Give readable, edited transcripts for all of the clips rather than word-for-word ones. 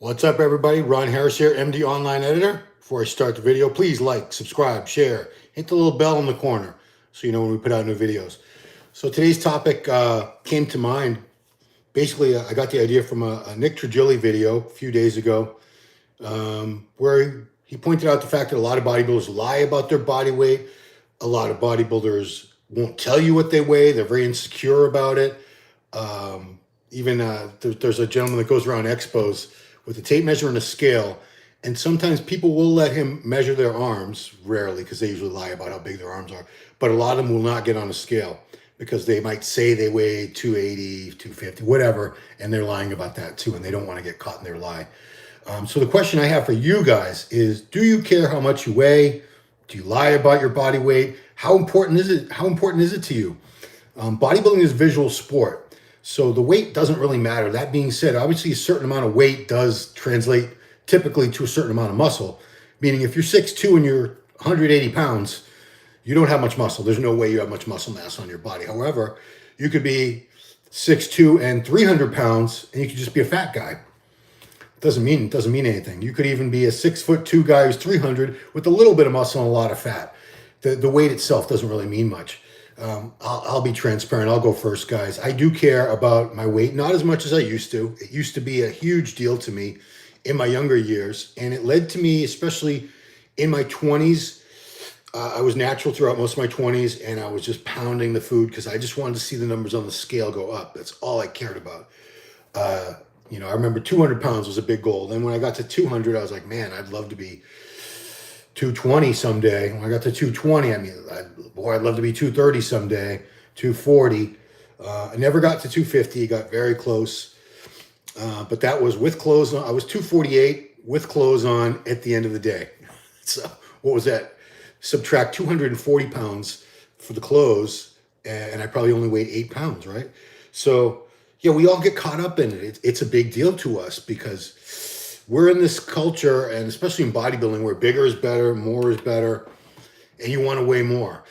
What's up, everybody? Ron Harris here, MD Online Editor. Before I start the video, please like, subscribe, share, hit the little bell in the corner so you know when we put out new videos. So today's topic came to mind. Basically, I got the idea from a Nick Trigilli video a few days ago where he pointed out the fact that a lot of bodybuilders lie about their body weight. A lot of bodybuilders won't tell you what they weigh. They're very insecure about it. There's a gentleman that goes around expos with a tape measure and a scale, and sometimes people will let him measure their arms, rarely, because they usually lie about how big their arms are, but a lot of them will not get on a scale because they might say they weigh 280, 250, whatever, and they're lying about that too, and they don't want to get caught in their lie. So the question I have for you guys is, do you care how much you weigh? Do you lie about your body weight? How important is it? How important is it to you? Bodybuilding is a visual sport. So the weight doesn't really matter. That being said, obviously a certain amount of weight does translate typically to a certain amount of muscle. Meaning if you're 6'2" and you're 180 pounds, you don't have much muscle. There's no way you have much muscle mass on your body. However, you could be 6'2" and 300 pounds and you could just be a fat guy. It doesn't mean anything. You could even be a 6'2" guy who's 300 with a little bit of muscle and a lot of fat. The weight itself doesn't really mean much. I'll be transparent. I'll go first, guys. I do care about my weight, not as much as I used to. It used to be a huge deal to me in my younger years, and it led to me, especially in my 20s. I was natural throughout most of my 20s, and I was just pounding the food because I just wanted to see the numbers on the scale go up. That's all I cared about. I remember 200 pounds was a big goal. Then when I got to 200, I was like, man, I'd love to be 220 someday. When I got to 220, I'd love to be 230 someday, 240. I never got to 250, got very close. But that was with clothes on. I was 248 with clothes on at the end of the day. So what was that? Subtract 240 pounds for the clothes, and I probably only weighed 8 pounds, right? So yeah, we all get caught up in it. It's a big deal to us because we're in this culture, and especially in bodybuilding, where bigger is better, more is better, and you want to weigh more.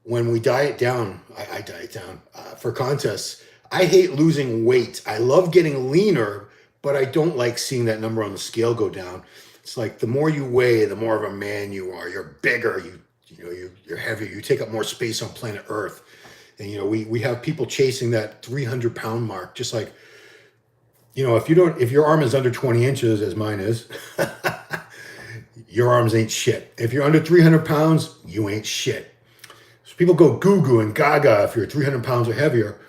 When we diet down, I diet down for contests. I hate losing weight. I love getting leaner, but I don't like seeing that number on the scale go down. It's like the more you weigh, the more of a man you are. You're bigger. You're heavier. You take up more space on planet Earth. And we have people chasing that 300-pound mark, just like, if your arm is under 20 inches, as mine is, your arms ain't shit. If you're under 300 pounds, you ain't shit. So people go goo-goo and gaga if you're 300 pounds or heavier.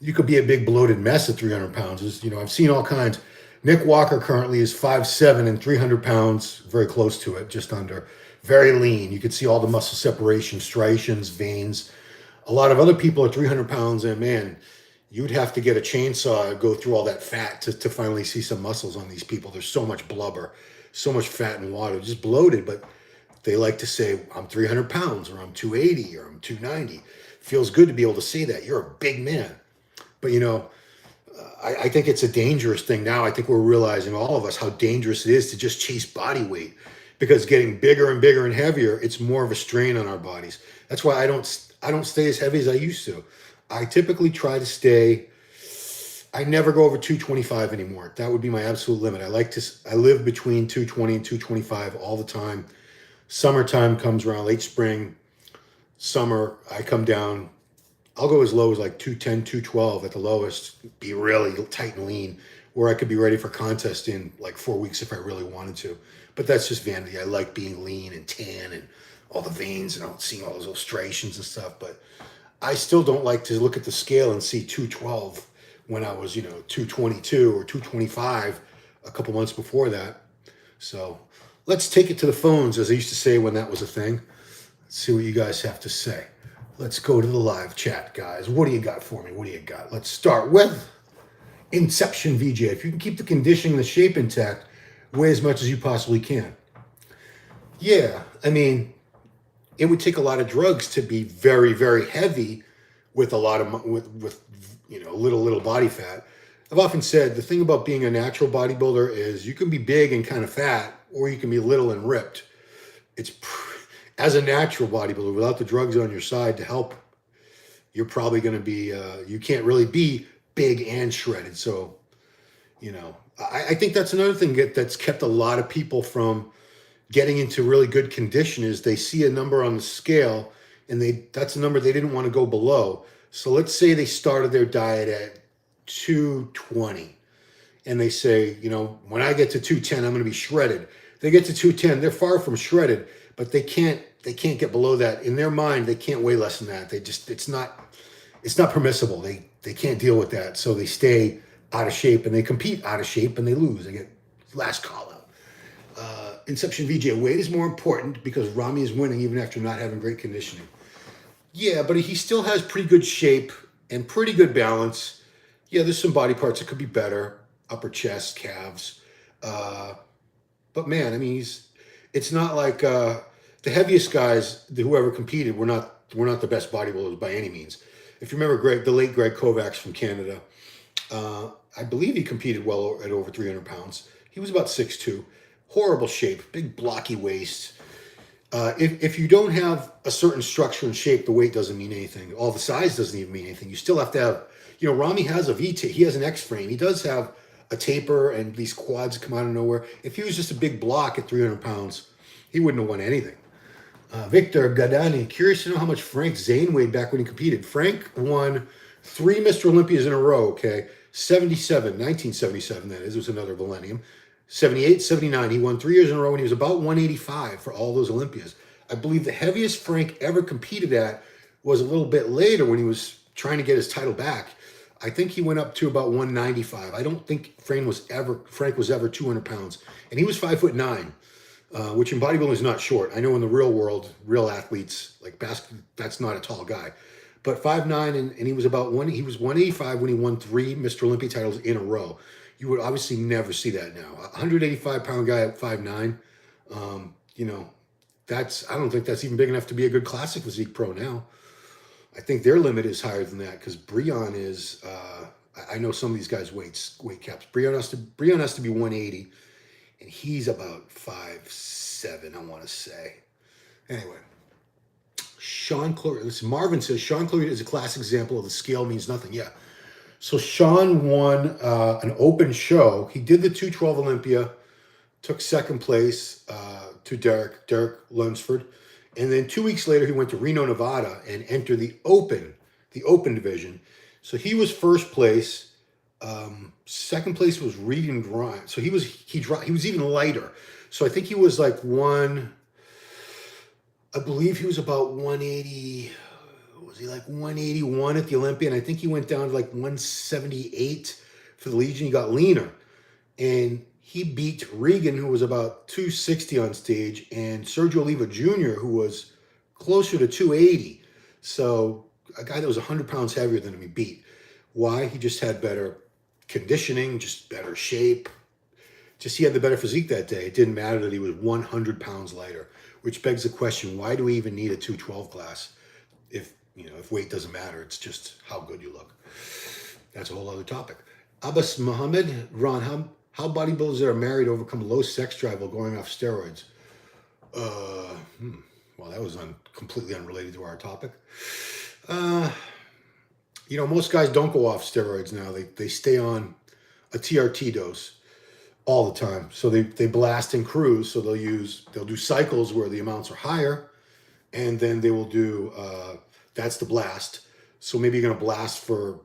You could be a big bloated mess at 300 pounds. I've seen all kinds. Nick Walker currently is 5'7" and 300 pounds, very close to it, just under. Very lean. You can see all the muscle separation, striations, veins. A lot of other people are 300 pounds, and man, you'd have to get a chainsaw and go through all that fat to finally see some muscles on these people. There's so much blubber, so much fat and water, just bloated, but they like to say, I'm 300 pounds, or I'm 280, or I'm 290. Feels good to be able to say that. You're a big man. But, I think it's a dangerous thing now. I think we're realizing, all of us, how dangerous it is to just chase body weight, because getting bigger and bigger and heavier, it's more of a strain on our bodies. That's why I don't stay as heavy as I used to. I typically try to stay, I never go over 225 anymore. That would be my absolute limit. I live between 220 and 225 all the time. Summertime comes around, late spring, summer, I come down. I'll go as low as like 210, 212 at the lowest, be really tight and lean, where I could be ready for contest in like 4 weeks if I really wanted to. But that's just vanity. I like being lean and tan and all the veins and seeing all those illustrations and stuff. But I still don't like to look at the scale and see 212 when I was, 222 or 225 a couple months before that. So let's take it to the phones, as I used to say when that was a thing. Let's see what you guys have to say. Let's go to the live chat, guys. What do you got for me? What do you got? Let's start with Inception VJ. If you can keep the conditioning, the shape intact, weigh as much as you possibly can. Yeah, it would take a lot of drugs to be very, very heavy with a lot of with little body fat. I've often said the thing about being a natural bodybuilder is you can be big and kind of fat, or you can be little and ripped. As a natural bodybuilder, without the drugs on your side to help, you're probably going to be, you can't really be big and shredded. So, I think that's another thing that's kept a lot of people from getting into really good condition is they see a number on the scale and that's a number they didn't want to go below. So let's say they started their diet at 220 and they say, you know, when I get to 210, I'm going to be shredded. They get to 210, they're far from shredded, but they can't get below that. In their mind, they can't weigh less than that. It's not permissible. They can't deal with that. So they stay out of shape and they compete out of shape and they lose. They get last call out. Inception VJ, weight is more important because Ramy is winning even after not having great conditioning. Yeah, but he still has pretty good shape and pretty good balance. Yeah, there's some body parts that could be better, upper chest, calves. But man, I mean, it's not like the heaviest guys, whoever competed, were not the best bodybuilders by any means. If you remember the late Greg Kovacs from Canada, I believe he competed well at over 300 pounds. He was about 6'2", horrible shape, big blocky waist. If you don't have a certain structure and shape, the weight doesn't mean anything. All the size doesn't even mean anything. You still have to have, you know, Ramy has a V-tape. He has an X-frame. He does have a taper and these quads come out of nowhere. If he was just a big block at 300 pounds, he wouldn't have won anything. Victor Gadani, curious to know how much Frank Zane weighed back when he competed. Frank won 3 Mr. Olympias in a row, okay? 1977, that is. It was another millennium. 78, 79. He won 3 years in a row, and he was about 185 for all those Olympias. I believe the heaviest Frank ever competed at was a little bit later when he was trying to get his title back. I think he went up to about 195. I don't think Frank was ever 200 pounds. And he was 5'9", which in bodybuilding is not short. I know in the real world, real athletes, like basketball, that's not a tall guy. But 5'9", and he was he was 185 when he won 3 Mr. Olympia titles in a row. You would obviously never see that now. A 185-pound guy at 5'9", you know, I don't think that's even big enough to be a good classic physique pro now. I think their limit is higher than that because Breon is, I know some of these guys' weight caps. Breon has to be 180, and he's about 5'7", I want to say. Anyway, Marvin says, Sean Clarita is a classic example of the scale means nothing. Yeah. So Sean won an open show. He did the 212 Olympia, took second place to Derek Lunsford. And then 2 weeks later, he went to Reno, Nevada and entered the open division. So he was first place. Second place was Regan Grimes. So he was even lighter. So I think he was like I believe he was about 180. Was he like 181 at the Olympia? And I think he went down to like 178 for the Legion. He got leaner. And he beat Regan, who was about 260 on stage, and Sergio Oliva Jr., who was closer to 280. So a guy that was 100 pounds heavier than him, he beat. Why? He just had better conditioning, just better shape. Just he had the better physique that day. It didn't matter that he was 100 pounds lighter, which begs the question, why do we even need a 212 class if weight doesn't matter? It's just how good you look. That's a whole other topic. Abbas Mohammed, Ron, how bodybuilders that are married overcome low sex drive while going off steroids? Well, that was completely unrelated to our topic. Most guys don't go off steroids now. They stay on a TRT dose all the time. So they blast and cruise. So they'll do cycles where the amounts are higher, and then they will do that's the blast. So maybe you're going to blast for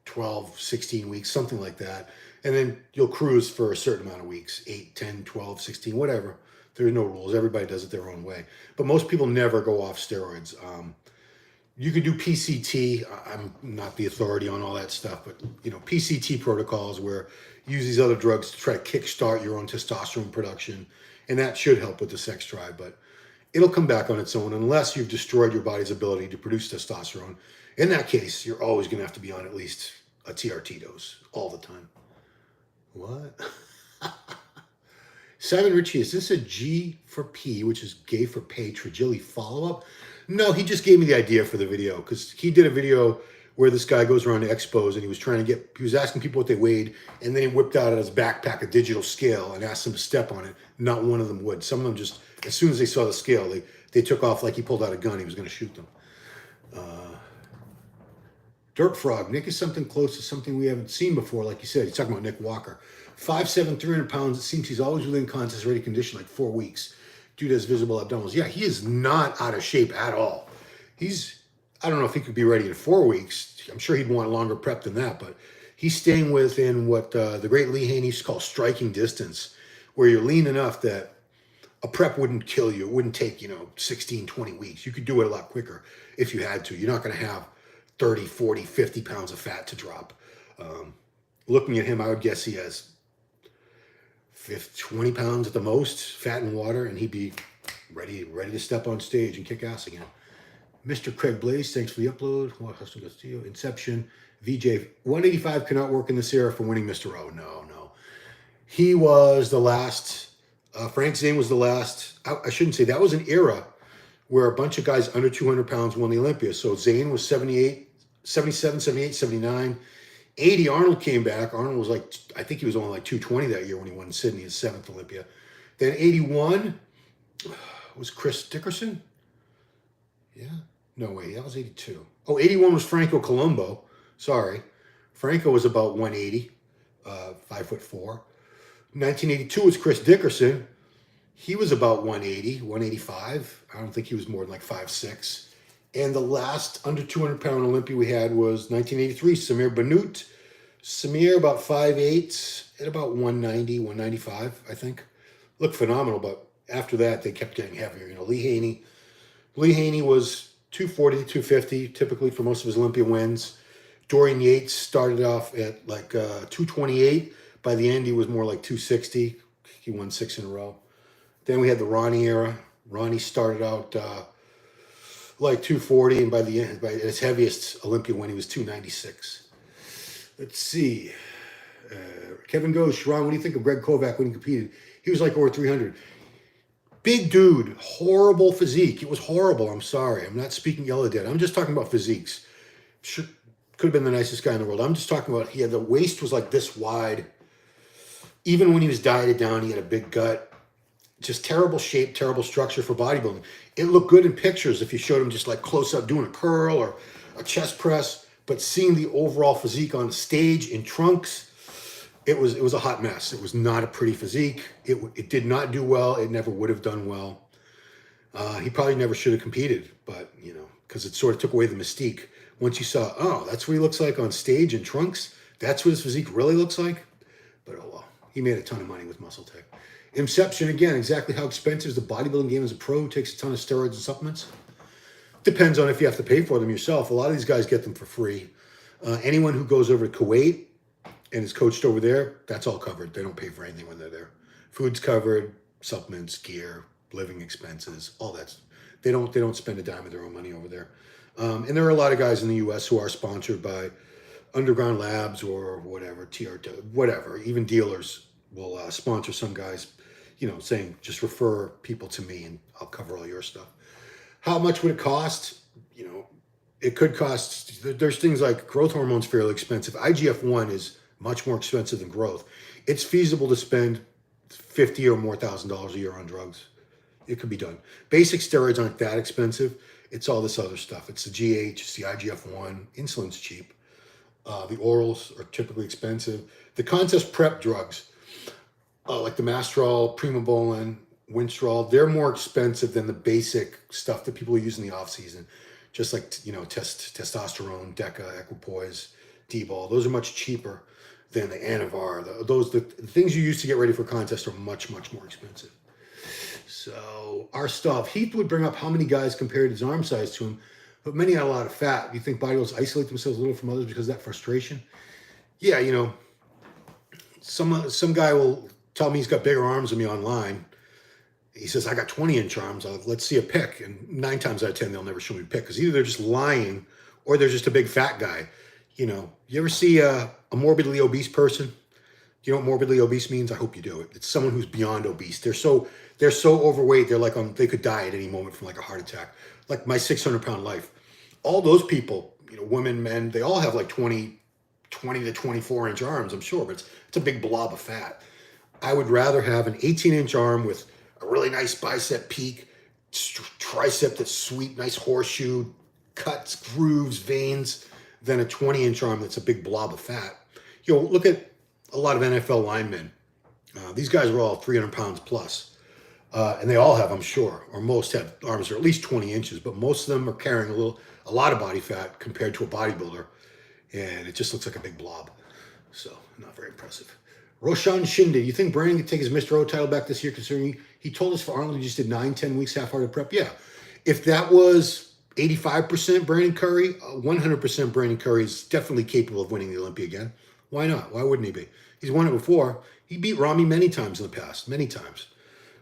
12, 16 weeks, something like that. And then you'll cruise for a certain amount of weeks, 8, 10, 12, 16, whatever. There are no rules. Everybody does it their own way. But most people never go off steroids. You could do PCT. I'm not the authority on all that stuff, but PCT protocols where you use these other drugs to try to kickstart your own testosterone production. And that should help with the sex drive, but it'll come back on its own unless you've destroyed your body's ability to produce testosterone. In that case, you're always going to have to be on at least a TRT dose all the time. What? Simon Ritchie, is this a G for P, which is gay for pay, Trigilli follow-up? No, he just gave me the idea for the video because he did a video where this guy goes around to expos and he was asking people what they weighed, and then he whipped out of his backpack a digital scale and asked them to step on it. Not one of them would. Some of them just, as soon as they saw the scale, they took off like he pulled out a gun. He was going to shoot them. Dirt Frog, Nick is something close to something we haven't seen before. Like you said, he's talking about Nick Walker. 5'7", 300 pounds. It seems he's always within contest ready condition, like 4 weeks. Dude has visible abdominals. Yeah, he is not out of shape at all. I don't know if he could be ready in 4 weeks. I'm sure he'd want longer prep than that, but he's staying within what the great Lee Haney used to call striking distance, where you're lean enough that a prep wouldn't kill you. It wouldn't take, 16, 20 weeks. You could do it a lot quicker if you had to. You're not going to have 30, 40, 50 pounds of fat to drop. Looking at him, I would guess he has 20 pounds at the most, fat and water, and he'd be ready to step on stage and kick ass again. Mr. Craig Blaze, thanks for the upload. Inception, VJ, 185 cannot work in this era for winning Mr. O. No. He was the last. Frank Zane was the last. I shouldn't say that was an era where a bunch of guys under 200 pounds won the Olympia. So Zane was 78, 77, 78, 79. 80, Arnold came back. Arnold was I think he was only like 220 that year when he won Sydney, his 7th Olympia. Then 81 was Chris Dickerson. Yeah. No way, that was 82. Oh, 81 was Franco Colombo. Sorry. Franco was about 180, 5'4". 1982 was Chris Dickerson. He was about 180, 185. I don't think he was more than like 5'6". And the last under 200 pound Olympia we had was 1983, Samir Bannout. Samir about 5'8", at about 190, 195, I think. Looked phenomenal, but after that they kept getting heavier. Lee Haney was 240 to 250, typically for most of his Olympia wins. Dorian Yates started off at 228. By the end, he was more like 260. He won 6 in a row. Then we had the Ronnie era. Ronnie started out like 240, and by the end, by his heaviest Olympia win, he was 296. Let's see. Kevin goes, Sharon, what do you think of Greg Kovac when he competed? He was like over 300. Big dude, horrible physique. It was horrible. I'm sorry. I'm not speaking yellow dead. I'm just talking about physiques. Could have been the nicest guy in the world. I'm just talking about the waist was like this wide. Even when he was dieted down, he had a big gut. Just terrible shape, terrible structure for bodybuilding. It looked good in pictures if you showed him just like close up doing a curl or a chest press, but seeing the overall physique on stage in trunks, it was a hot mess. It was not a pretty physique. It did not do well. It never would have done well. He probably never should have competed, but because it sort of took away the mystique. Once you saw, oh, that's what he looks like on stage in trunks. That's what his physique really looks like. But oh well, he made a ton of money with Muscle Tech. Inception, again, exactly how expensive is the bodybuilding game as a pro who takes a ton of steroids and supplements? Depends on if you have to pay for them yourself. A lot of these guys get them for free. Anyone who goes over to Kuwait and is coached over there, that's all covered. They don't pay for anything when they're there. Food's covered, supplements, gear, living expenses, all that. They don't spend a dime of their own money over there. And there are a lot of guys in the U.S. who are sponsored by Underground Labs or whatever, whatever. Even dealers will sponsor some guys, saying just refer people to me and I'll cover all your stuff. How much would it cost? It could cost. There's things like growth hormone's fairly expensive. IGF-1 is much more expensive than growth. It's feasible to spend $50,000 or more a year on drugs. It could be done. Basic steroids aren't that expensive. It's all this other stuff. It's the GH, it's the IGF-1. Insulin's cheap. The orals are typically expensive. The contest prep drugs, like the Mastrol, Primobolan, Winstrol, they're more expensive than the basic stuff that people use in the off season. Just like, testosterone, Deca, Equipoise, D-ball. Those are much cheaper than the Anavar. The things you use to get ready for contest are much, much more expensive. So our stuff, Heath would bring up how many guys compared his arm size to him, but many had a lot of fat. You think bodybuilders isolate themselves a little from others because of that frustration? Yeah, some guy will tell me he's got bigger arms than me online. He says, I got 20-inch arms. Let's see a pic. And 9 times out of 10, they'll never show me a pic because either they're just lying or they're just a big fat guy. You ever see a morbidly obese person? You know what morbidly obese means? I hope you do. It's someone who's beyond obese. They're so overweight. They're like they could die at any moment from like a heart attack. Like my 600-pound life. All those people, women, men, they all have like 20 to 24-inch arms, I'm sure, but it's a big blob of fat. I would rather have an 18-inch arm with a really nice bicep peak, tricep that's sweet, nice horseshoe, cuts, grooves, veins, than a 20-inch arm that's a big blob of fat. Look at a lot of NFL linemen. These guys were all 300 pounds plus. And they all have, I'm sure, or most have arms that are at least 20 inches, but most of them are carrying a lot of body fat compared to a bodybuilder. And it just looks like a big blob. So, not very impressive. Roshan Shinde, you think Brandon could take his Mr. O title back this year, considering he told us for Arnold he just did 9-10 weeks half-hearted prep? Yeah. If that was 85% Brandon Curry, 100% Brandon Curry is definitely capable of winning the Olympia again. Why not? Why wouldn't he be? He's won it before. He beat Rami many times in the past, many times.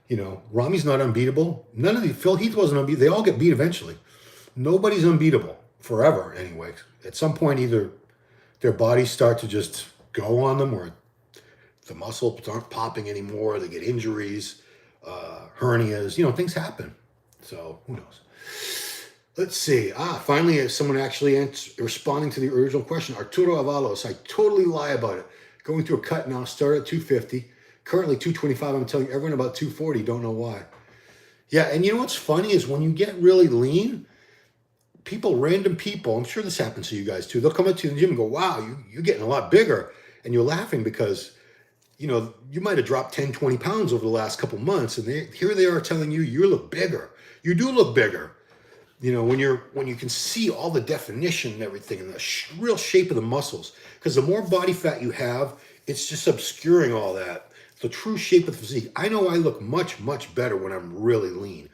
You know, Rami's not unbeatable. None of the, Phil Heath wasn't unbeatable. They all get beat eventually. Nobody's unbeatable forever anyway. At some point, either their bodies start to just go on them, or the muscles aren't popping anymore. They get injuries, hernias. You know, things happen. So who knows? Let's see. Finally, someone actually responding to the original question. Arturo Avalos. I totally lie about it. Going through a cut now. Started at 250. Currently 225. I'm telling everyone about 240. Don't know why. Yeah, and you know what's funny is when you get really lean, random people, I'm sure this happens to you guys too, they'll come up to you in the gym and go, wow, you're getting a lot bigger. And you're laughing because, you know, you might have dropped 10, 20 pounds over the last couple months. And here they are telling you, you look bigger. You do look bigger. You know, when you can see all the definition and everything and the real shape of the muscles. Because the more body fat you have, it's just obscuring all that. The true shape of the physique. I know I look much, much better when I'm really lean.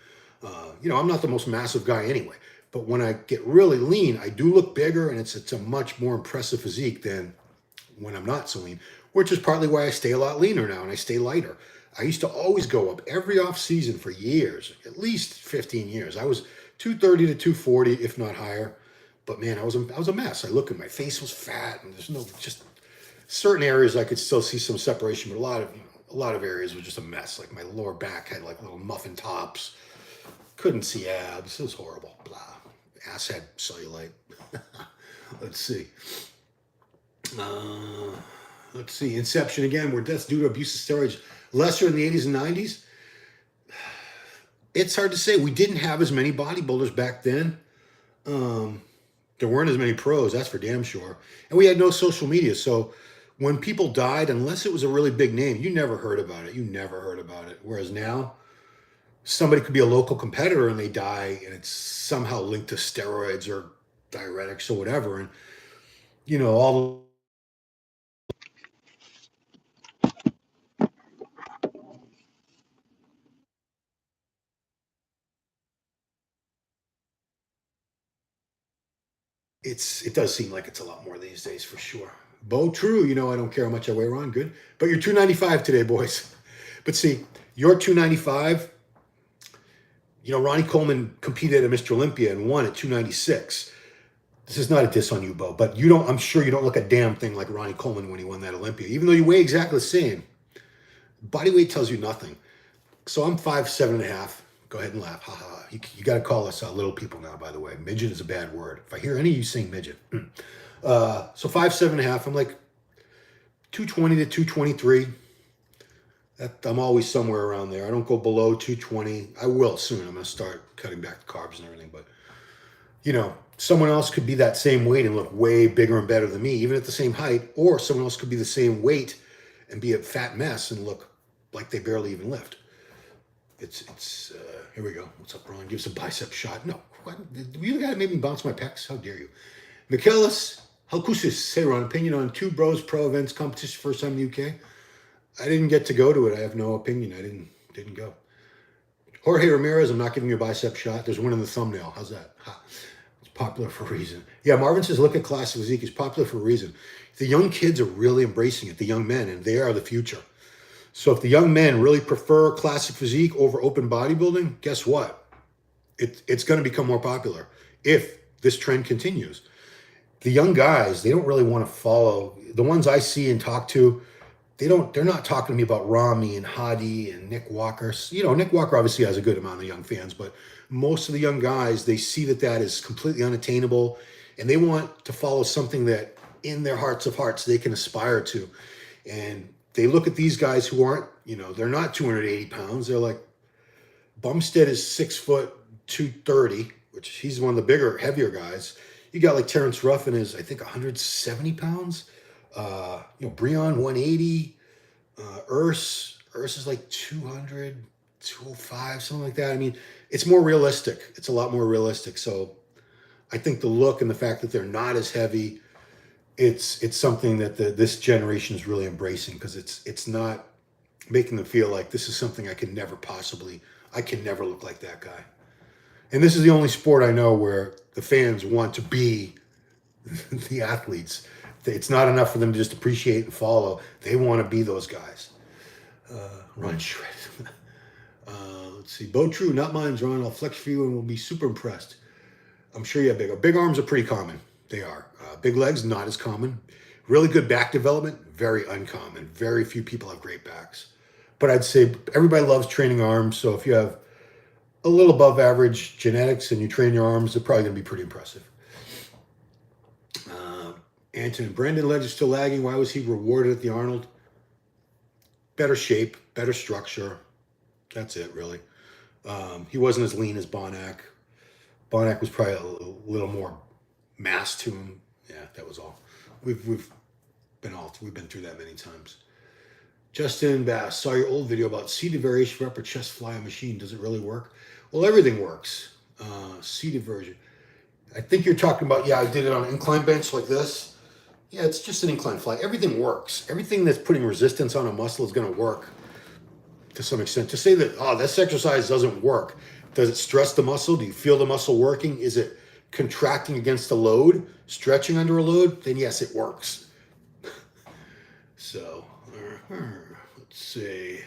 You know, I'm not the most massive guy anyway. But when I get really lean, I do look bigger, and it's a much more impressive physique than when I'm not so lean, which is partly why I stay a lot leaner now and I stay lighter. I used to always go up every off season for years, at least 15 years. I was 230 to 240, if not higher. But man, I was a mess. I look at my face was fat, and there's no, just certain areas I could still see some separation, but a lot of areas were just a mess. Like my lower back had like little muffin tops. Couldn't see abs. It was horrible. Blah. Ass had cellulite. Let's see. Let's see. Inception again. Were deaths due to abuse of steroids lesser in the 80s and 90s? It's hard to say. We didn't have as many bodybuilders back then. There weren't as many pros, that's for damn sure. And we had no social media. So when people died, unless it was a really big name, you never heard about it. You never heard about it. Whereas now, somebody could be a local competitor and they die, and it's somehow linked to steroids or diuretics or whatever. And, you know, all it does seem like it's a lot more these days for sure. Bo, true. You know, I don't care how much I weigh, Ron. Good. But you're 295 today, boys. But see, you're 295. You know, Ronnie Coleman competed at Mr. Olympia and won at 296. This is not a diss on you, Bo, but I'm sure you don't look a damn thing like Ronnie Coleman when he won that Olympia, even though you weigh exactly the same. Body weight tells you nothing. So I'm 5'7.5". Go ahead and laugh. Ha ha. You got to call us little people now, by the way. Midget is a bad word. If I hear any of you saying midget. So 5'7.5". I'm like 220 to 223. I'm always somewhere around there. I don't go below 220. I will soon. I'm going to start cutting back the carbs and everything. But, you know, someone else could be that same weight and look way bigger and better than me, even at the same height. Or someone else could be the same weight and be a fat mess and look like they barely even lift. It's here we go. What's up, Ron? Give us a bicep shot. No. What? You got to make me bounce my pecs? How dare you? Michaelis Halkusis, say Ron, opinion on Two Bros Pro Events competition first time in the UK. I didn't get to go to it. I have no opinion. I didn't go. Jorge Ramirez, I'm not giving you a bicep shot. There's one in the thumbnail. How's that? Ha. It's popular for a reason. Yeah, Marvin says, look at classic physique. It's popular for a reason. The young kids are really embracing it, the young men, and they are the future. So if the young men really prefer classic physique over open bodybuilding, guess what? It's going to become more popular if this trend continues. The young guys, they don't really want to follow. The ones I see and talk to, they're not talking to me about Rami and Hadi and Nick Walker. You know, Nick Walker obviously has a good amount of young fans, but most of the young guys, they see that is completely unattainable, and they want to follow something that in their hearts of hearts they can aspire to. And they look at these guys who aren't, you know, they're not 280 pounds. They're like, Bumstead is 6 foot 230, which he's one of the bigger, heavier guys. You got like Terrence Ruffin is, I think, 170 pounds. Breon 180, Urs is like 200, 205, something like that. I mean, it's more realistic. It's a lot more realistic. So I think the look and the fact that they're not as heavy, it's something that this generation is really embracing, because it's not making them feel like this is something I can never look like that guy. And this is the only sport I know where the fans want to be the athletes. It's not enough for them to just appreciate and follow. They want to be those guys. Ron Shred. Let's see. Bo True, not mine, Ron. I'll flex for you and we'll be super impressed. I'm sure you have big arms are pretty common. They are. Big legs, not as common. Really good back development, very uncommon. Very few people have great backs. But I'd say everybody loves training arms. So if you have a little above average genetics and you train your arms, they're probably going to be pretty impressive. Anton, Brandon Ledge is still lagging. Why was he rewarded at the Arnold? Better shape, better structure. That's it, really. He wasn't as lean as Bonac. Bonac was probably a little more mass to him. Yeah, that was all. We've been through that many times. Justin Bass, saw your old video about seated variation for upper chest fly on machine. Does it really work? Well, everything works. Seated version. I think you're talking about, I did it on an incline bench like this. Yeah, it's just an incline fly. Everything works. Everything that's putting resistance on a muscle is going to work to some extent. To say that, this exercise doesn't work, does it stress the muscle? Do you feel the muscle working? Is it contracting against a load, stretching under a load? Then yes, it works. So, let's see.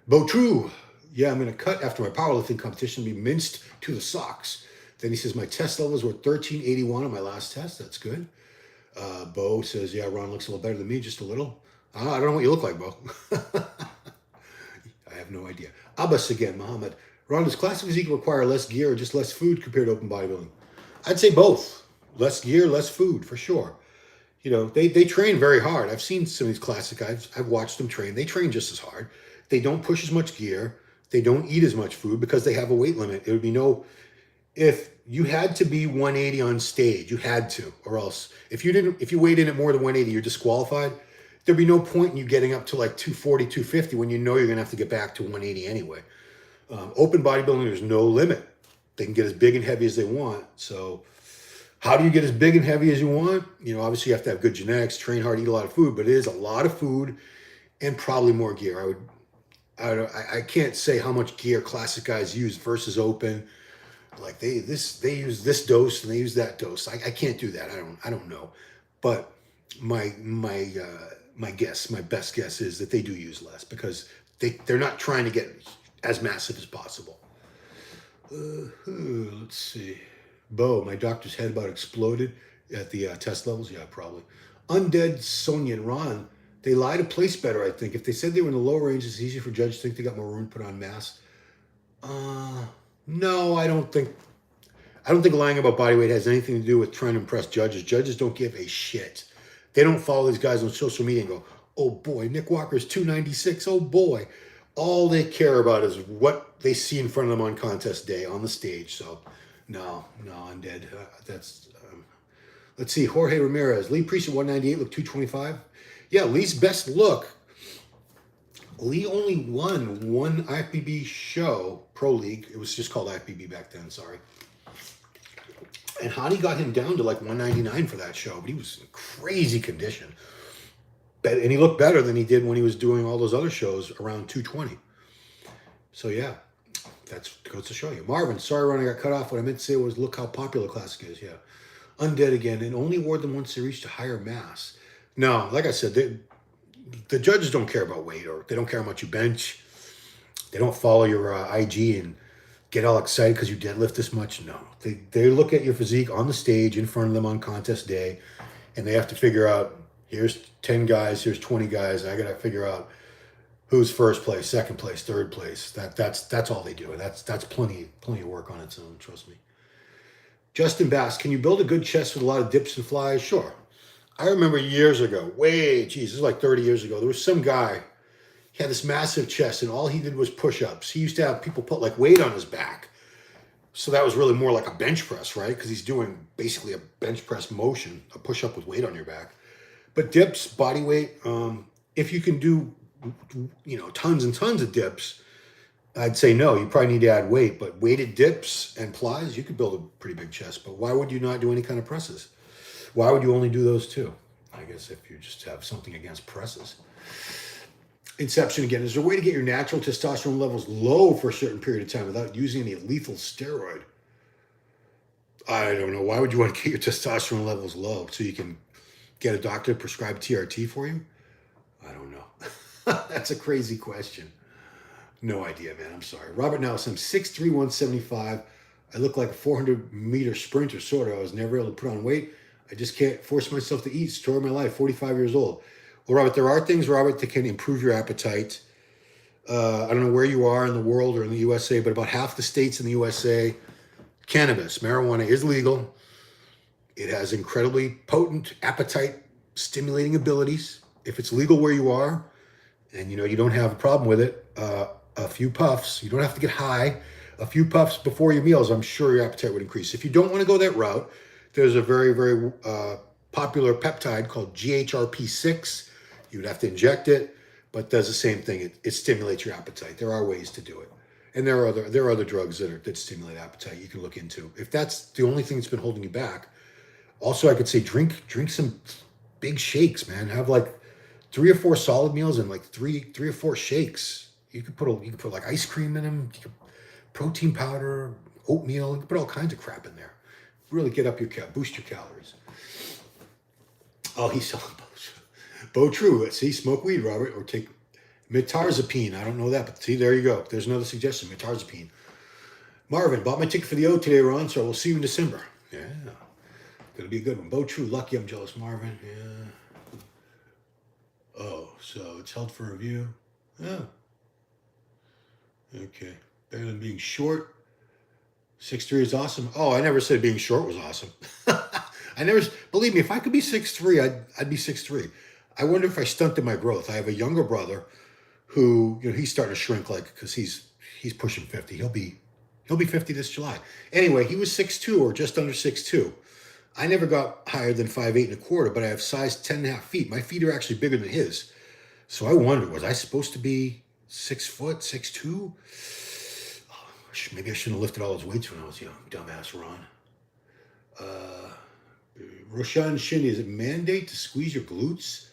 Bo True. Yeah, I'm going to cut after my powerlifting competition and be minced to the socks. Then he says, my test levels were 1381 on my last test. That's good. Bo says, yeah, Ron looks a little better than me, just a little. I don't know what you look like, Bo. I have no idea. Abbas again, Muhammad. Ron, does classic physique require less gear or just less food compared to open bodybuilding? I'd say both. Less gear, less food, for sure. They train very hard. I've seen some of these classic guys. I've watched them train. They train just as hard. They don't push as much gear. They don't eat as much food because they have a weight limit. It would be if you had to be 180 on stage, you had to, or else if you weighed in at more than 180, you're disqualified. There'd be no point in you getting up to like 240, 250 when you know you're going to have to get back to 180 anyway. Open bodybuilding, there's no limit. They can get as big and heavy as they want. So how do you get as big and heavy as you want? Obviously you have to have good genetics, train hard, eat a lot of food, but it is a lot of food and probably more gear. I can't say how much gear classic guys use versus open. Like they use this dose and they use that dose. I can't do that. I don't know. But my best guess is that they do use less because they're not trying to get as massive as possible. Let's see. Bo, my doctor's head about exploded at the test levels. Yeah, probably. Undead Sonia and Ron, they lie to place better, I think. If they said they were in the lower range, it's easier for judges to think they got more room to put on mass. No, I don't think lying about body weight has anything to do with trying to impress judges. Judges don't give a shit. They don't follow these guys on social media and go, oh boy, Nick Walker's 296, oh boy. All they care about is what they see in front of them on contest day, on the stage. So, no, I'm dead. Let's see, Jorge Ramirez. Lee Priest at 198, look 225. Yeah, Lee's best look. Lee only won one IFBB show, Pro League. It was just called IFBB back then, sorry. And Hani got him down to like 199 for that show, but he was in crazy condition. And he looked better than he did when he was doing all those other shows around 220. So yeah, that goes to show you. Marvin, sorry Ron, I got cut off. What I meant to say was look how popular classic is, yeah. Undead again, and only award them once they reached a higher mass. No, like I said, the judges don't care about weight, or they don't care how much you bench. They don't follow your IG and get all excited because you deadlift this much. No, they look at your physique on the stage in front of them on contest day, and they have to figure out, here's 10 guys, here's 20 guys, and I got to figure out who's first place, second place, third place. That's all they do, and that's plenty of work on its own, trust me. Justin Bass, can you build a good chest with a lot of dips and flies? Sure. I remember years ago, this is like 30 years ago, there was some guy, he had this massive chest and all he did was push-ups. He used to have people put like weight on his back. So that was really more like a bench press, right? Because he's doing basically a bench press motion, a push-up with weight on your back. But dips, body weight, if you can do, tons and tons of dips, I'd say no. You probably need to add weight, but weighted dips and plies, you could build a pretty big chest. But why would you not do any kind of presses? Why would you only do those two? I guess if you just have something against presses. Inception again. Is there a way to get your natural testosterone levels low for a certain period of time without using any lethal steroid? I don't know. Why would you want to get your testosterone levels low so you can get a doctor to prescribe TRT for you? I don't know. That's a crazy question. No idea, man. I'm sorry. Robert Nelson, I'm 6'3", 175. I look like a 400-meter sprinter, sort of. I was never able to put on weight. I just can't force myself to eat. Story of my life, 45 years old. Well, Robert, there are things, Robert, that can improve your appetite. I don't know where you are in the world or in the USA, but about half the states in the USA, cannabis, marijuana is legal. It has incredibly potent appetite-stimulating abilities. If it's legal where you are, and you don't have a problem with it, a few puffs, you don't have to get high, a few puffs before your meals, I'm sure your appetite would increase. If you don't want to go that route, there's a very, very popular peptide called GHRP6. You would have to inject it, but does the same thing. It stimulates your appetite. There are ways to do it. And there are other drugs that stimulate appetite you can look into. If that's the only thing that's been holding you back. Also, I could say drink some big shakes, man. Have like 3 or 4 solid meals and like three or 4 shakes. You could put like ice cream in them, protein powder, oatmeal. You could put all kinds of crap in there. Really get up boost your calories. Oh, he's selling Bo True. See, smoke weed, Robert, or take metarzapine. I don't know that, but see, there you go. There's another suggestion, metarzapine. Marvin, bought my ticket for the O today, Ron, so we'll see you in December. Yeah, gonna be a good one. Bo True, lucky I'm jealous, Marvin. Yeah. Oh, so it's held for review. Oh. Okay. Better than being short. 6'3" is awesome. Oh, I never said being short was awesome. Believe me, if I could be 6'3", I'd be 6'3". I wonder if I stunted my growth. I have a younger brother who, he's starting to shrink because he's pushing 50. He'll be 50 this July. Anyway, he was 6'2" or just under 6'2". I never got higher than 5'8" and a quarter, but I have size 10.5 feet. My feet are actually bigger than his. So I wonder, was I supposed to be 6 foot, 6'2"? Maybe I shouldn't have lifted all those weights when I was young. Dumbass Ron. Roshan Shindy, is it mandate to squeeze your glutes?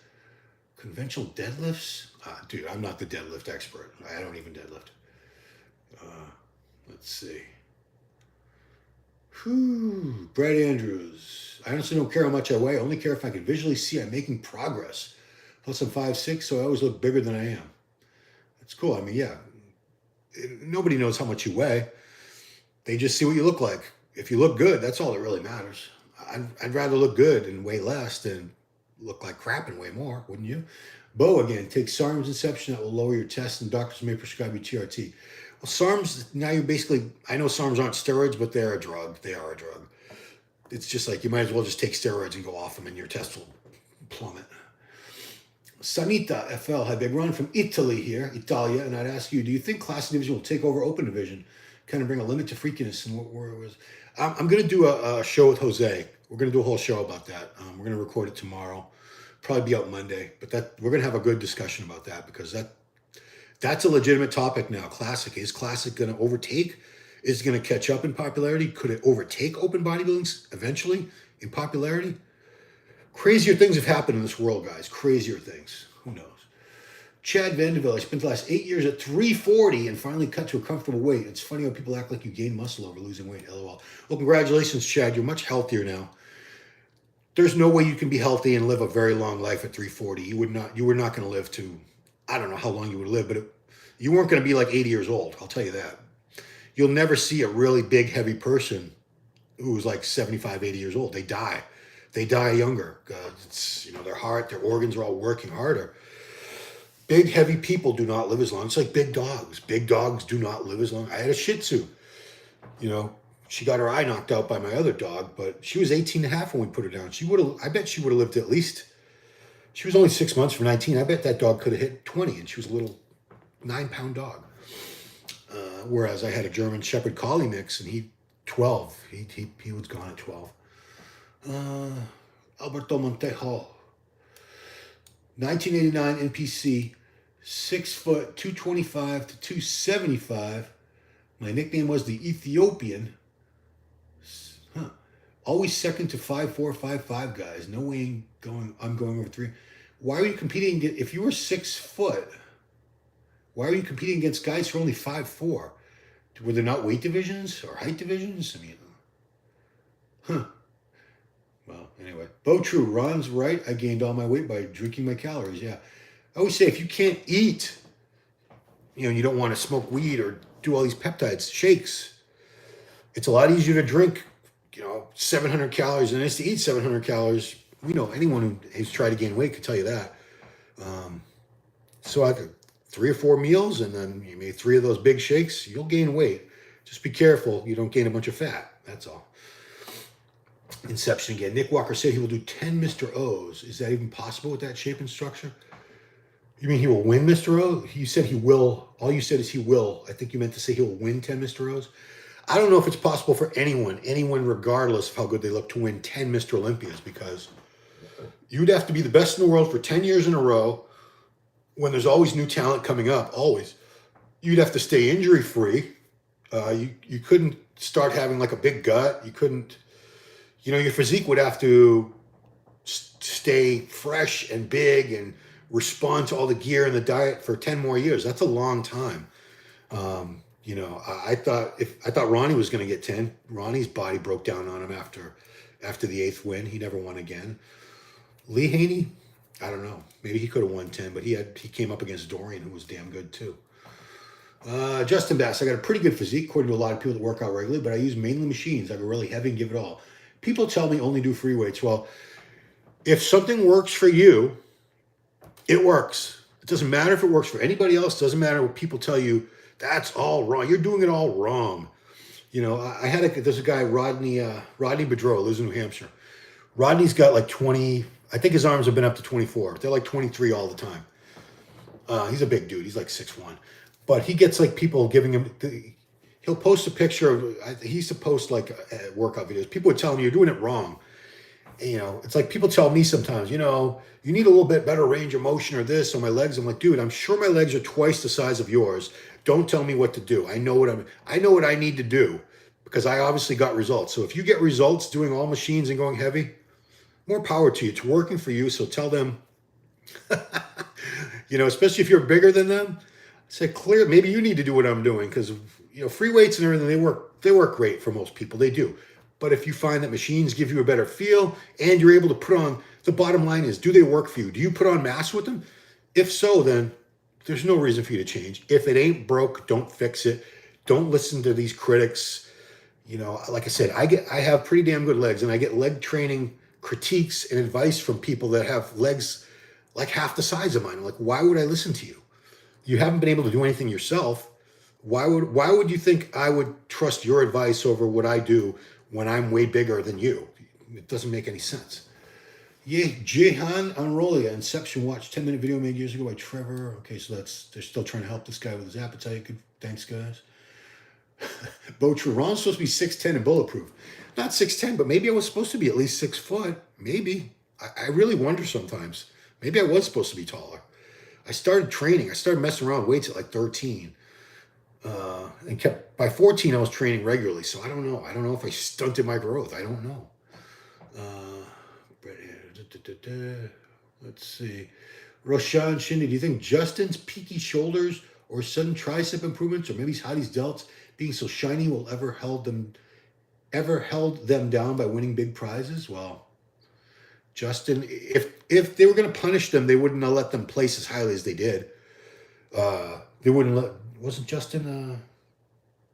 Conventional deadlifts? Dude, I'm not the deadlift expert. I don't even deadlift. Let's see. Brad Andrews. I honestly don't care how much I weigh. I only care if I can visually see I'm making progress. Plus I'm 5'6", so I always look bigger than I am. That's cool. I mean, yeah. Nobody knows how much you weigh. They just see what you look like. If you look good, that's all that really matters. I'd rather look good and weigh less than look like crap and weigh more, wouldn't you? Bo, again, take SARM's inception. That will lower your test, and doctors may prescribe you TRT. Well, SARM's, now you basically, I know SARMs aren't steroids, but they're a drug. They are a drug. It's just like you might as well just take steroids and go off them and your test will plummet. Sanita FL, hi big Ron from Italy here, Italia, and I'd ask you, do you think classic division will take over open division, kind of bring a limit to freakiness? And where it was? I'm going to do a show with Jose. We're going to do a whole show about that. We're going to record it tomorrow, probably be out Monday, but we're going to have a good discussion about that because that's a legitimate topic now. Classic, is classic going to overtake? Is it going to catch up in popularity? Could it overtake open bodybuilding eventually in popularity? Crazier things have happened in this world, guys. Crazier things. Who knows? Chad Vanderbilt, I spent the last 8 years at 340 and finally cut to a comfortable weight. It's funny how people act like you gain muscle over losing weight. LOL. Well, congratulations, Chad. You're much healthier now. There's no way you can be healthy and live a very long life at 340. You were not going to live to, I don't know how long you would live, but you weren't going to be like 80 years old. I'll tell you that. You'll never see a really big, heavy person who's like 75, 80 years old. They die. They die younger. It's, their heart, their organs are all working harder. Big, heavy people do not live as long. It's like big dogs. Big dogs do not live as long. I had a Shih Tzu. She got her eye knocked out by my other dog, but she was 18 and a half when we put her down. I bet she would have lived at least, she was only 6 months from 19. I bet that dog could have hit 20, and she was a little 9-pound dog. Whereas I had a German Shepherd Collie mix, and he 12. He was gone at 12. Alberto Montejo. 1989 NPC, 6 foot, 225 to 275. My nickname was the Ethiopian. Huh. Always second to 5'4", 5'5" guys. No way I'm going over 3. Why are you competing? If you were 6 foot, why are you competing against guys who are only 5'4"? Were there not weight divisions or height divisions? I mean, huh. Well, anyway. Bo True, Ron's right. I gained all my weight by drinking my calories. Yeah. I always say if you can't eat, you don't want to smoke weed or do all these peptides, shakes, it's a lot easier to drink, 700 calories than it is to eat 700 calories. Anyone who has tried to gain weight could tell you that. So I could 3 or 4 meals and then you made 3 of those big shakes, you'll gain weight. Just be careful you don't gain a bunch of fat. That's all. Inception again. Nick Walker said he will do 10 Mr. O's. Is that even possible with that shape and structure? You mean he will win Mr. O? You said he will. All you said is he will. I think you meant to say he'll win 10 Mr. O's. I don't know if it's possible for anyone regardless of how good they look, to win 10 Mr. Olympias, because you'd have to be the best in the world for 10 years in a row when there's always new talent coming up, always. You'd have to stay injury-free. You couldn't start having like a big gut. You couldn't, your physique would have to stay fresh and big and respond to all the gear and the diet for 10 more years. That's a long time. I thought Ronnie was going to get 10. Ronnie's body broke down on him after the 8th win. He never won again. Lee Haney, I don't know. Maybe he could have won 10, but he came up against Dorian, who was damn good too. Justin Bass, I got a pretty good physique according to a lot of people that work out regularly, but I use mainly machines. I go really heavy and give it all. People tell me only do free weights. Well, if something works for you, it works. It doesn't matter if it works for anybody else. It doesn't matter what people tell you. That's all wrong. You're doing it all wrong. There's a guy, Rodney Bedreau, lives in New Hampshire. Rodney's got like 20, I think his arms have been up to 24. They're like 23 all the time. He's a big dude. He's like 6'1". But he gets like people giving him, he'll post a picture of, he used to post like workout videos. People would tell him, you're doing it wrong. It's like people tell me sometimes, you need a little bit better range of motion or this on my legs. I'm like, dude, I'm sure my legs are twice the size of yours. Don't tell me what to do. I know what I need to do because I obviously got results. So if you get results doing all machines and going heavy, more power to you. It's working for you. So tell them, especially if you're bigger than them, say clear, maybe you need to do what I'm doing because, free weights and everything, they work great for most people. They do. But if you find that machines give you a better feel and you're able to put on, the bottom line is, do they work for you? Do you put on mass with them? If so, then there's no reason for you to change. If it ain't broke, don't fix it. Don't listen to these critics. Like I said, I have pretty damn good legs, and I get leg training critiques and advice from people that have legs like half the size of mine. I'm like, why would I listen to you? You haven't been able to do anything yourself. Why would you think I would trust your advice over what I do when I'm way bigger than you? It doesn't make any sense. Yeah, Jehan Anrolia, Inception Watch, 10-minute video made years ago by Trevor. Okay, so they're still trying to help this guy with his appetite. Good, thanks, guys. Bo True, Ron's supposed to be 6'10" and bulletproof. Not 6'10", but maybe I was supposed to be at least 6 foot. Maybe. I really wonder sometimes. Maybe I was supposed to be taller. I started training. I started messing around with weights at like 13. And by 14, I was training regularly. So I don't know. I don't know if I stunted my growth. I don't know. Let's see. Roshan Shindy, do you think Justin's peaky shoulders or sudden tricep improvements, or maybe Hadi's delts being so shiny will ever held them down by winning big prizes? Well, Justin, if they were going to punish them, they wouldn't have let them place as highly as they did. They wouldn't let. Wasn't Justin?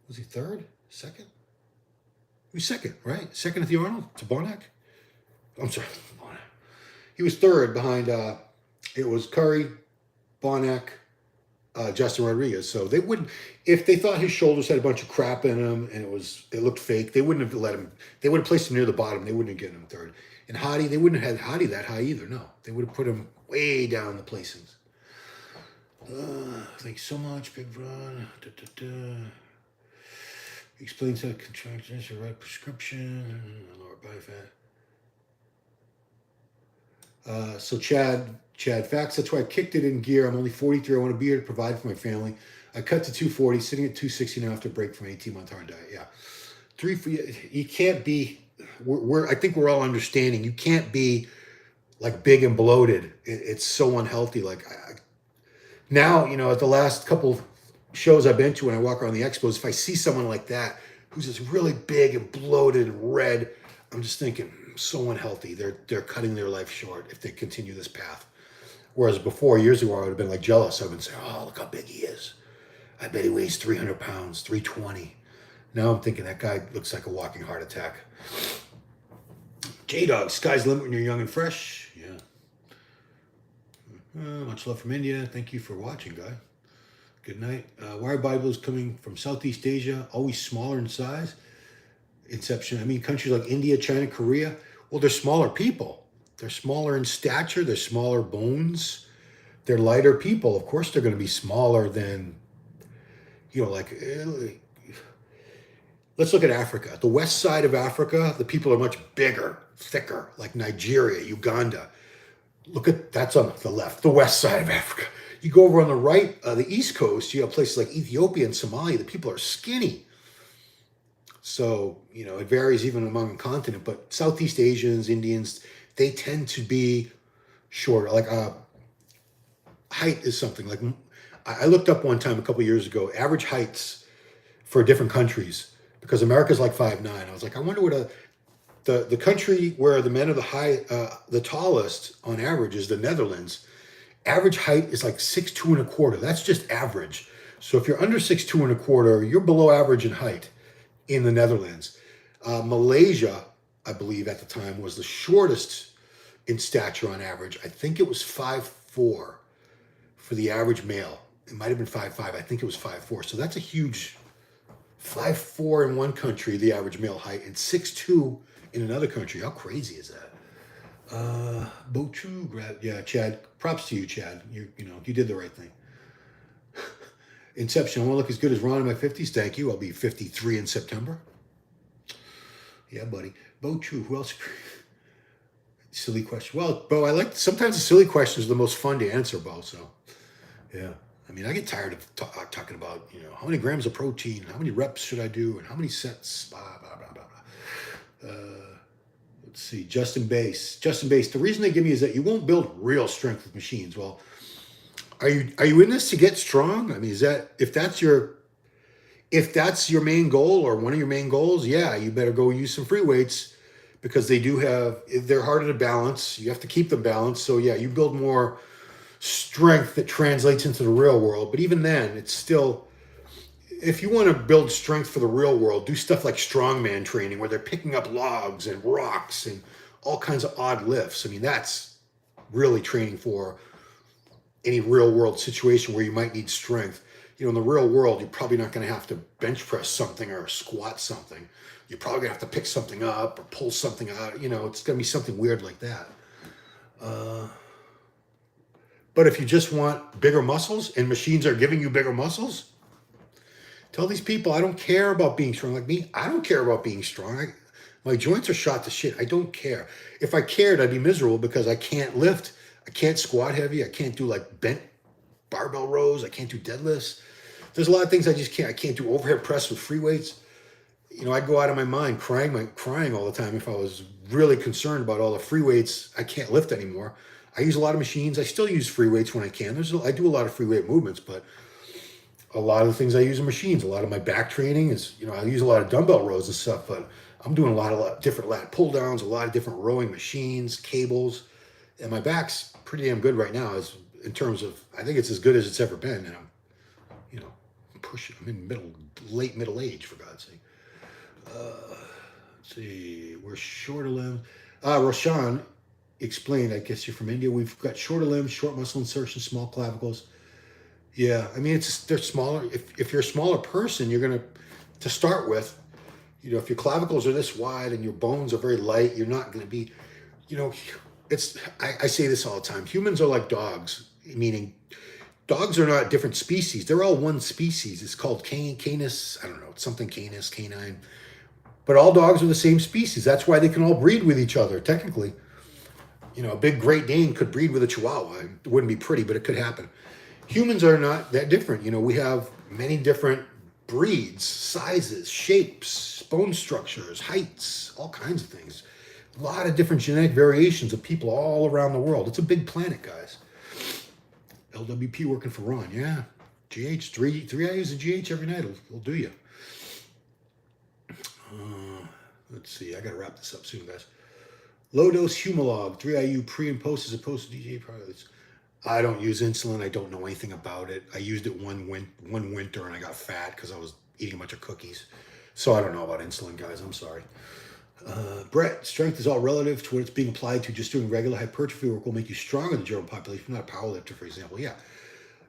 Was he third? Second? He was second, right? Second at the Arnold to Bonac. I'm sorry, Bonac. He was third behind. It was Curry, Bonac, Justin Rodriguez. So they wouldn't, if they thought his shoulders had a bunch of crap in them and it looked fake, they wouldn't have let him. They would have placed him near the bottom. They wouldn't have given him third. And Hadi, they wouldn't have had Hadi that high either. No, they would have put him way down the placings. Thanks so much, Big Ron. Explains how contractions are right prescription, lower body fat. So Chad, facts. That's why I kicked it in gear. I'm only 43. I want to be here to provide for my family. I cut to 240, sitting at 260 now after a break from an 18-month hard diet. Yeah, you can't be. I think we're all understanding. You can't be like big and bloated. It's so unhealthy. Like now, at the last couple shows I've been to, when I walk around the expos, if I see someone like that who's just really big and bloated and red, I'm just thinking, so unhealthy. They're cutting their life short if they continue this path. Whereas before, years ago, I would have been like jealous. I would say, oh, look how big he is. I bet he weighs 300 pounds, 320. Now I'm thinking that guy looks like a walking heart attack. J-Dog, sky's the limit when you're young and fresh. Yeah. Much love from India. Thank you for watching, guy. Good night. Why are bodybuilders coming from Southeast Asia always smaller in size? Inception. I mean, countries like India, China, Korea, well, they're smaller people. They're smaller in stature. They're smaller bones. They're lighter people. Of course, they're going to be smaller than, let's look at Africa. The west side of Africa, the people are much bigger, thicker, like Nigeria, Uganda. That's on the left, the west side of Africa. You go over on the right, the east coast, you have places like Ethiopia and Somalia, the people are skinny. So, it varies even among a continent, but Southeast Asians, Indians, they tend to be shorter. Like height is something. Like I looked up one time a couple years ago, average heights for different countries, because America's like 5'9". I was like, I wonder what the country where the men are the tallest on average is the Netherlands. Average height is like 6'2¼ That's just average. So if you're under 6'2¼ you're below average in height in the Netherlands. Malaysia, I believe at the time, was the shortest in stature on average. I think it was 5'4" for the average male. It might have been 5'5". I think it was 5'4". So that's a huge 5'4" in one country, the average male height, and 6'2" in another country. How crazy is that? Bochu, yeah, Chad. Props to you, Chad. You did the right thing. Inception. I want to look as good as Ron in my 50s. Thank you. I'll be 53 in September. Yeah, buddy. Bochu. Who else? Silly question. Well, Bo, sometimes the silly questions are the most fun to answer, Bo. So, yeah. I mean, I get tired of talking about, how many grams of protein, how many reps should I do, and how many sets, blah, blah, blah, blah, blah. Let's see, Justin Base. The reason they give me is that you won't build real strength with machines. Well, are you in this to get strong? I mean, if that's your main goal or one of your main goals, yeah, you better go use some free weights, because they're harder to balance. You have to keep them balanced. So yeah, you build more strength that translates into the real world. But even then, it's still, if you want to build strength for the real world, do stuff like strongman training, where they're picking up logs and rocks and all kinds of odd lifts. I mean, that's really training for any real world situation where you might need strength. In the real world, you're probably not going to have to bench press something or squat something. You're probably going to have to pick something up or pull something out. It's going to be something weird like that. But if you just want bigger muscles and machines are giving you bigger muscles, tell these people, I don't care about being strong. Like me, I don't care about being strong. My joints are shot to shit. I don't care. If I cared, I'd be miserable, because I can't lift. I can't squat heavy. I can't do like bent barbell rows. I can't do deadlifts. There's a lot of things I just can't. I can't do overhead press with free weights. I'd go out of my mind crying all the time if I was really concerned about all the free weights I can't lift anymore. I use a lot of machines. I still use free weights when I can. I do a lot of free weight movements, but a lot of the things I use are machines. A lot of my back training is, I use a lot of dumbbell rows and stuff, but I'm doing a lot of different lat pull downs, a lot of different rowing machines, cables, and my back's pretty damn good right now. In terms of, I think it's as good as it's ever been, and I'm pushing. I'm in late middle age, for God's sake. Let's see, we're shorter limbs. Roshan explained, I guess you're from India. We've got shorter limbs, short muscle insertion, small clavicles. Yeah, I mean, they're smaller. If you're a smaller person, you're going to start with, if your clavicles are this wide and your bones are very light, you're not going to be, I say this all the time. Humans are like dogs, meaning dogs are not different species. They're all one species. It's called canis, I don't know, something canis, canine. But all dogs are the same species. That's why they can all breed with each other, technically. You know, a big Great Dane could breed with a Chihuahua. It wouldn't be pretty, but it could happen. Humans are not that different. You know, we have many different breeds, sizes, shapes, bone structures, heights, all kinds of things. A lot of different genetic variations of people all around the world. It's a big planet, guys. LWP working for Ron. Yeah. GH, three IUs of GH every night will do you. Let's see. I got to wrap this up soon, guys. Low dose Humalog, 3IU pre and post as opposed to DHA products. I don't use insulin. I don't know anything about it. I used it one winter and I got fat because I was eating a bunch of cookies. So I don't know about insulin, guys. I'm sorry. Brett, strength is all relative to what it's being applied to. Just doing regular hypertrophy work will make you stronger than the general population. You're not a powerlifter, for example. Yeah.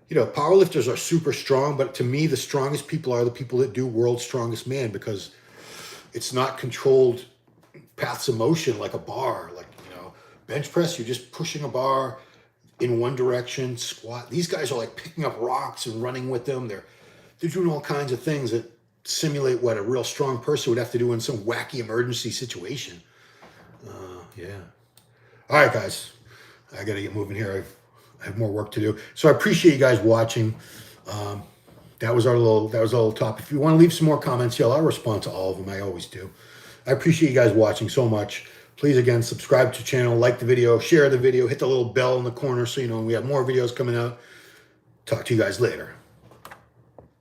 You know, powerlifters are super strong, but to me, the strongest people are the people that do World's Strongest Man, because it's not controlled paths of motion like a bar. Like, you know, bench press, you're just pushing a bar in one direction. Squat, these guys are like picking up rocks and running with them. They're doing all kinds of things that simulate what a real strong person would have to do in some wacky emergency situation. Yeah. All right, guys, I got to get moving here. I have more work to do. So I appreciate you guys watching. That was our little topic. If you want to leave some more comments, I'll respond to all of them. I always do. I appreciate you guys watching so much. Please, again, subscribe to the channel, like the video, share the video, hit the little bell in the corner so you know when we have more videos coming out. Talk to you guys later.